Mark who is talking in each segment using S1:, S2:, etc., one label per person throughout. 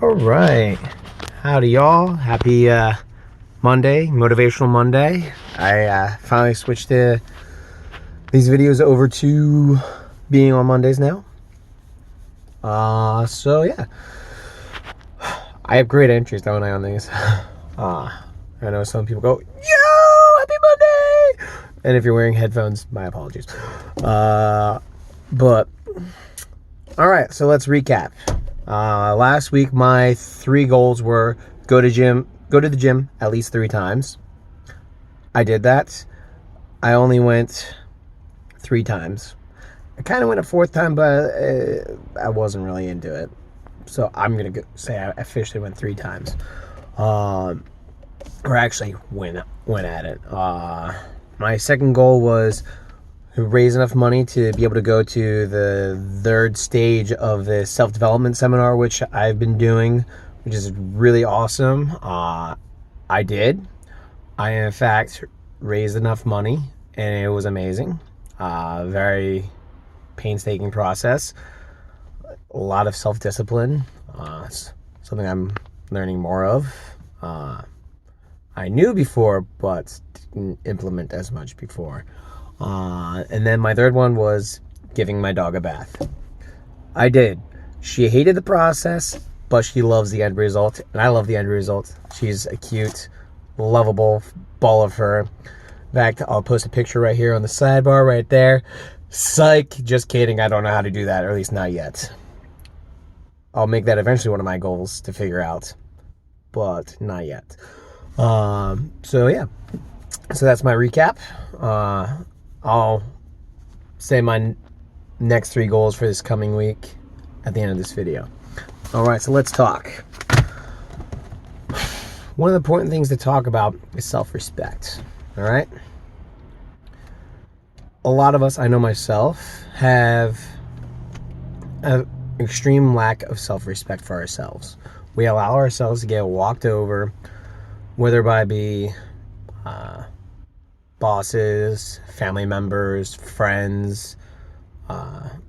S1: All right. Howdy, y'all. Happy Monday, Motivational Monday. I finally switched these videos over to being on Mondays now. So yeah. I have great entries, don't I, on these? I know some people go, yo, happy Monday! And if you're wearing headphones, my apologies. But, all right, so let's recap. Last week, my 3 goals were go to the gym at least 3 times. I did that. I only went 3 times. I kind of went a 4th time, but I wasn't really into it. So I'm going to say I officially went 3 times. Or actually went at it. My second goal was raise enough money to be able to go to the 3rd stage of the self-development seminar, which I've been doing, which is really awesome. I did. I, in fact, raised enough money, and it was amazing. Very painstaking process. A lot of self-discipline. Something I'm learning more of. I knew before, but didn't implement as much before. And then my 3rd one was giving my dog a bath. I did. She hated the process, but she loves the end result, and I love the end result. She's a cute, lovable ball of fur. In fact, I'll post a picture right here on the sidebar right there. Psych, just kidding. I don't know how to do that, or at least not yet. I'll make that eventually one of my goals to figure out, but not yet. So yeah, so that's my recap. I'll say my next 3 goals for this coming week at the end of this video. All right, so let's talk. One of the important things to talk about is self-respect. All right. A lot of us, I know myself, have an extreme lack of self-respect for ourselves. We allow ourselves to get walked over, whether by be bosses, family members, friends,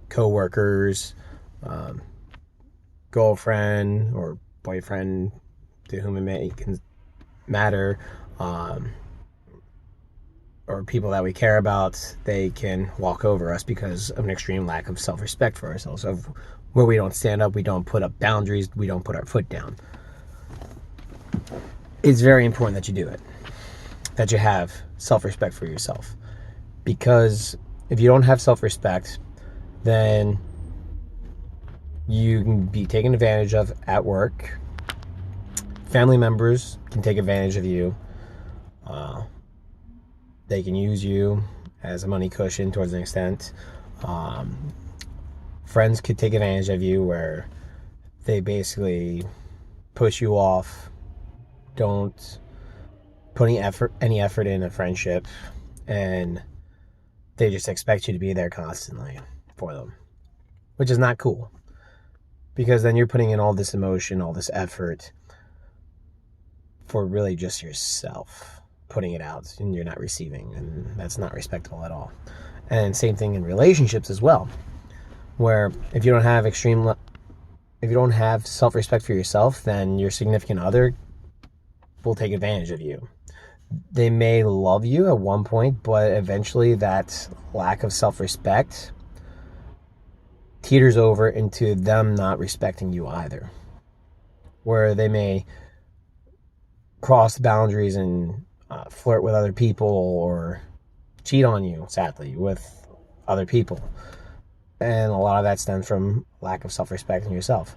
S1: co-workers, girlfriend or boyfriend, to whom it may matter, or people that we care about. They can walk over us because of an extreme lack of self-respect for ourselves, of where we don't stand up, we don't put up boundaries, we don't put our foot down. It's very important that you do it, that you have self-respect for yourself. Because if you don't have self-respect, then you can be taken advantage of at work. Family members can take advantage of you. They can use you as a money cushion towards an extent. Friends could take advantage of you where they basically push you off, don't put any effort in a friendship, and they just expect you to be there constantly for them, which is not cool, because then you're putting in all this emotion, all this effort for really just yourself, putting it out, and you're not receiving, and that's not respectable at all. And same thing in relationships as well, where if you don't have self-respect for yourself, then your significant other will take advantage of you. They may love you at one point, but eventually that lack of self-respect teeters over into them not respecting you either, where they may cross the boundaries and flirt with other people or cheat on you, sadly, with other people. And a lot of that stems from lack of self-respect in yourself.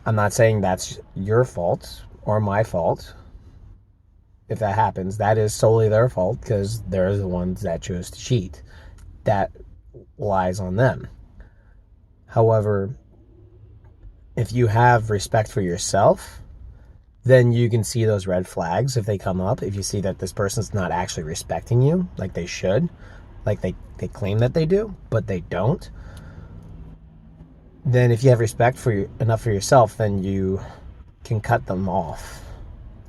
S1: I'm not saying that's your fault or my fault. If that happens, that is solely their fault, because they're the ones that chose to cheat. That lies on them. However, if you have respect for yourself, then you can see those red flags if they come up. If you see that this person's not actually respecting you like they should, like they claim that they do, but they don't, then if you have respect enough for yourself, then you can cut them off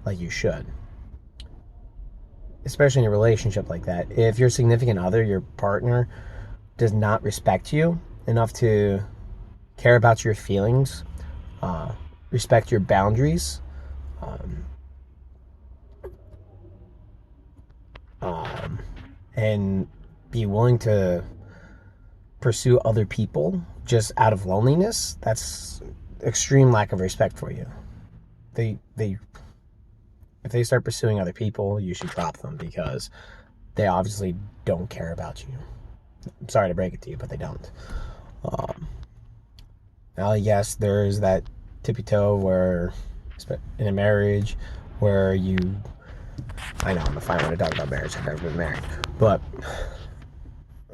S1: like you should. Especially in a relationship like that. If your significant other, your partner, does not respect you enough to care about your feelings, respect your boundaries, and be willing to pursue other people just out of loneliness, that's extreme lack of respect for you. They if they start pursuing other people, you should drop them, because they obviously don't care about you. I'm sorry to break it to you, but they don't. Now, yes, there's that tippy toe where in a marriage where you, I know I'm a fine one to talk about marriage. I've never been married, but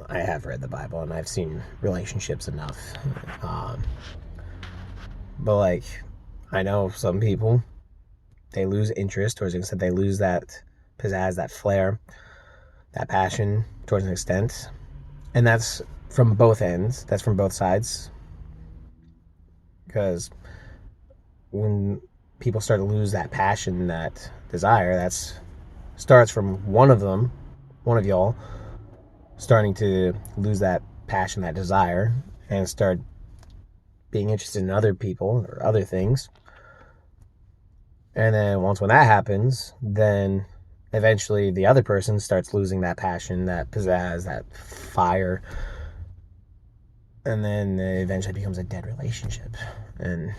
S1: I have read the Bible and I've seen relationships enough. But like, I know some people, they lose interest towards an extent. They lose that pizzazz, that flair, that passion towards an extent. And that's from both ends. That's from both sides. Because when people start to lose that passion, that desire, that's starts from one of y'all starting to lose that passion, that desire, and start being interested in other people or other things. And then once when that happens, then eventually the other person starts losing that passion, that pizzazz, that fire. And then it eventually becomes a dead relationship. And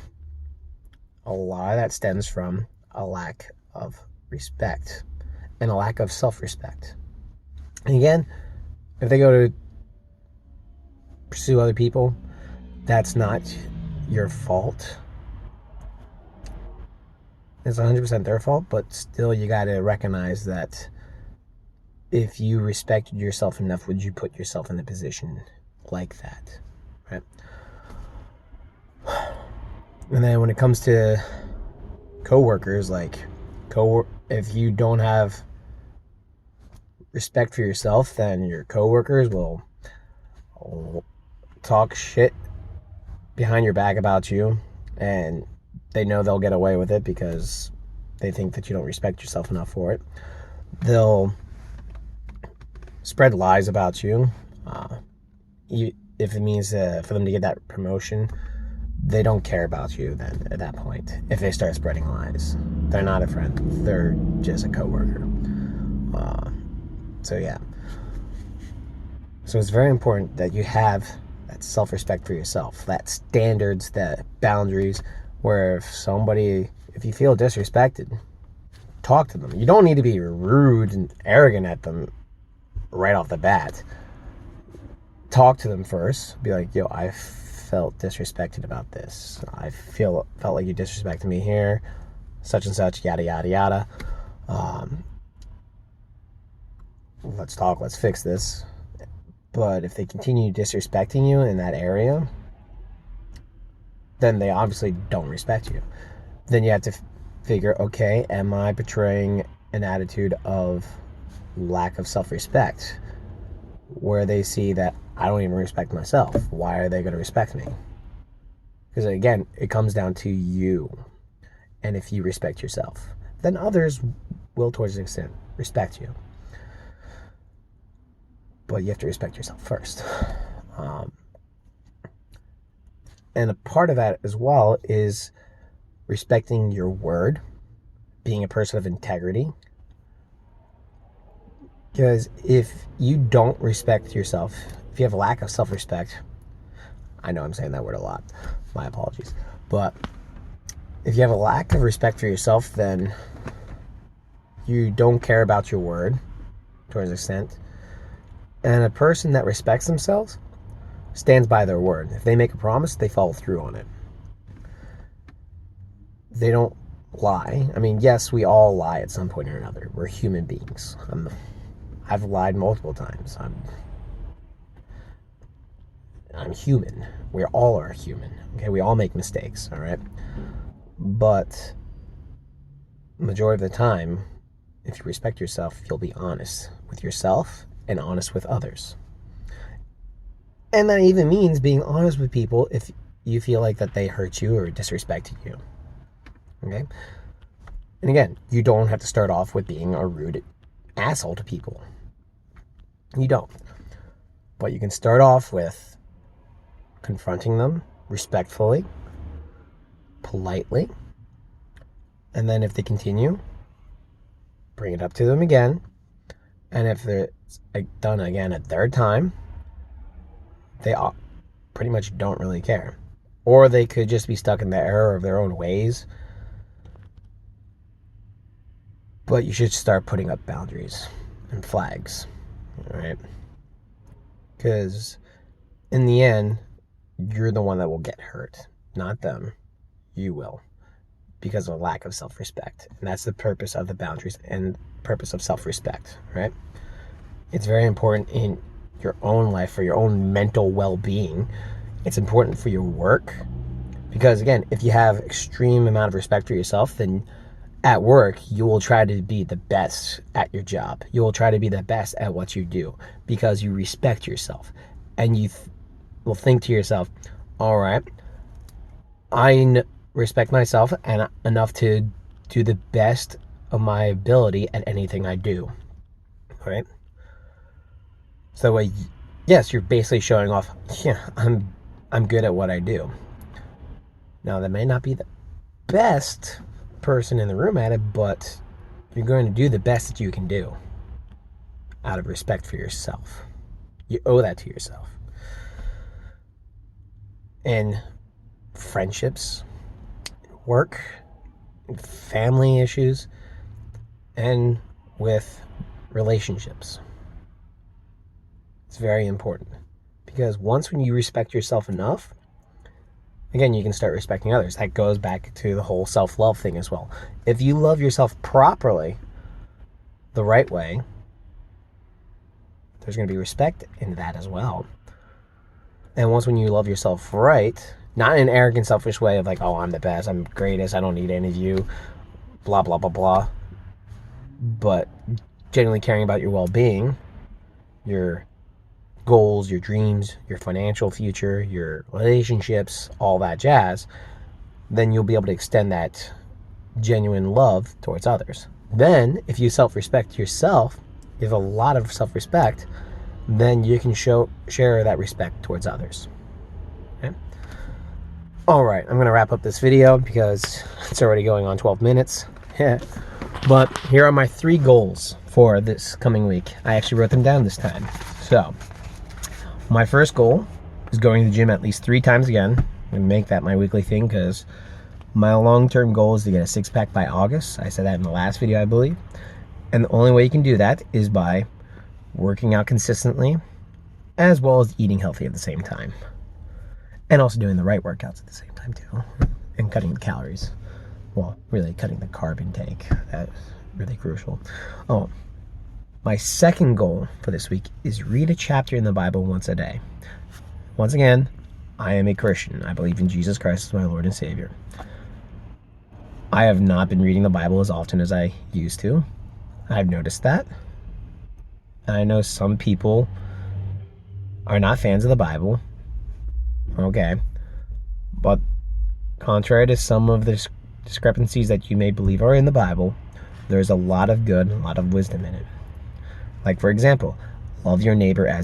S1: a lot of that stems from a lack of respect and a lack of self-respect. And again, if they go to pursue other people, that's not your fault. It's 100% their fault, but still you got to recognize that if you respected yourself enough, would you put yourself in a position like that, right? And then when it comes to coworkers, like if you don't have respect for yourself, then your coworkers will talk shit behind your back about you, and they know they'll get away with it because they think that you don't respect yourself enough for it. They'll spread lies about you. If it means for them to get that promotion, they don't care about you then at that point. If they start spreading lies, they're not a friend. They're just a coworker. So yeah. So it's very important that you have that self-respect for yourself, that standards, that boundaries, where if you feel disrespected, talk to them. You don't need to be rude and arrogant at them right off the bat. Talk to them first. Be like, yo, I felt disrespected about this. I felt like you disrespected me here, such and such, yada, yada, yada. Let's talk, let's fix this. But if they continue disrespecting you in that area, then they obviously don't respect you. Then you have to figure, okay, am I portraying an attitude of lack of self-respect, where they see that I don't even respect myself? Why are they going to respect me? Because again, it comes down to you. And if you respect yourself, then others will, towards an extent, respect you. But you have to respect yourself first. And a part of that as well is respecting your word, being a person of integrity. Because if you don't respect yourself, if you have a lack of self-respect, I know I'm saying that word a lot, my apologies, but if you have a lack of respect for yourself, then you don't care about your word to an extent. And a person that respects themselves stands by their word. If they make a promise, they follow through on it. They don't lie. I mean, yes, we all lie at some point or another. We're human beings. I've lied multiple times. I'm human. We all are human. Okay, we all make mistakes, all right? But majority of the time, if you respect yourself, you'll be honest with yourself and honest with others. And that even means being honest with people if you feel like that they hurt you or disrespected you. Okay? And again, you don't have to start off with being a rude asshole to people. You don't. But you can start off with confronting them respectfully politely. And then if they continue, bring it up to them again. And if they're done again a third time, they pretty much don't really care. Or they could just be stuck in the error of their own ways. But you should start putting up boundaries and flags, all right? Because in the end, you're the one that will get hurt, not them. You will, because of a lack of self-respect. And that's the purpose of the boundaries and purpose of self-respect, right? It's very important in your own life, for your own mental well-being. It's important for your work. Because again, if you have extreme amount of respect for yourself, then at work, you will try to be the best at your job. You will try to be the best at what you do because you respect yourself. And you will think to yourself, all right, I respect myself and enough to do the best of my ability at anything I do. All right? So yes, you're basically showing off, yeah, I'm good at what I do. Now, that may not be the best person in the room at it, but you're going to do the best that you can do out of respect for yourself. You owe that to yourself. And friendships, work, family issues, and with relationships. It's very important, because when you respect yourself enough, again, you can start respecting others. That goes back to the whole self-love thing as well. If you love yourself properly, the right way, there's going to be respect in that as well. And when you love yourself right, not in an arrogant, selfish way of like, oh, I'm the best, I'm greatest, I don't need any of you, blah, blah, blah, blah. But genuinely caring about your well-being, your goals, your dreams, your financial future, your relationships, all that jazz, then you'll be able to extend that genuine love towards others. Then, if you self-respect yourself, you have a lot of self-respect, then you can share that respect towards others. Okay? All right, I'm going to wrap up this video because it's already going on 12 minutes. But here are my 3 goals for this coming week. I actually wrote them down this time. So, my first goal is going to the gym at least 3 times again. I'm going to make that my weekly thing because my long-term goal is to get a 6-pack by August. I said that in the last video, I believe. And the only way you can do that is by working out consistently, as well as eating healthy at the same time. And also doing the right workouts at the same time too. And cutting the calories. Well, really cutting the carb intake. That's really crucial. Oh, my second goal for this week is read a chapter in the Bible once a day. Once again, I am a Christian. I believe in Jesus Christ as my Lord and Savior. I have not been reading the Bible as often as I used to. I've noticed that. I know some people are not fans of the Bible. Okay. But contrary to some of the discrepancies that you may believe are in the Bible, there's a lot of good, a lot of wisdom in it. Like, for example, love your neighbor as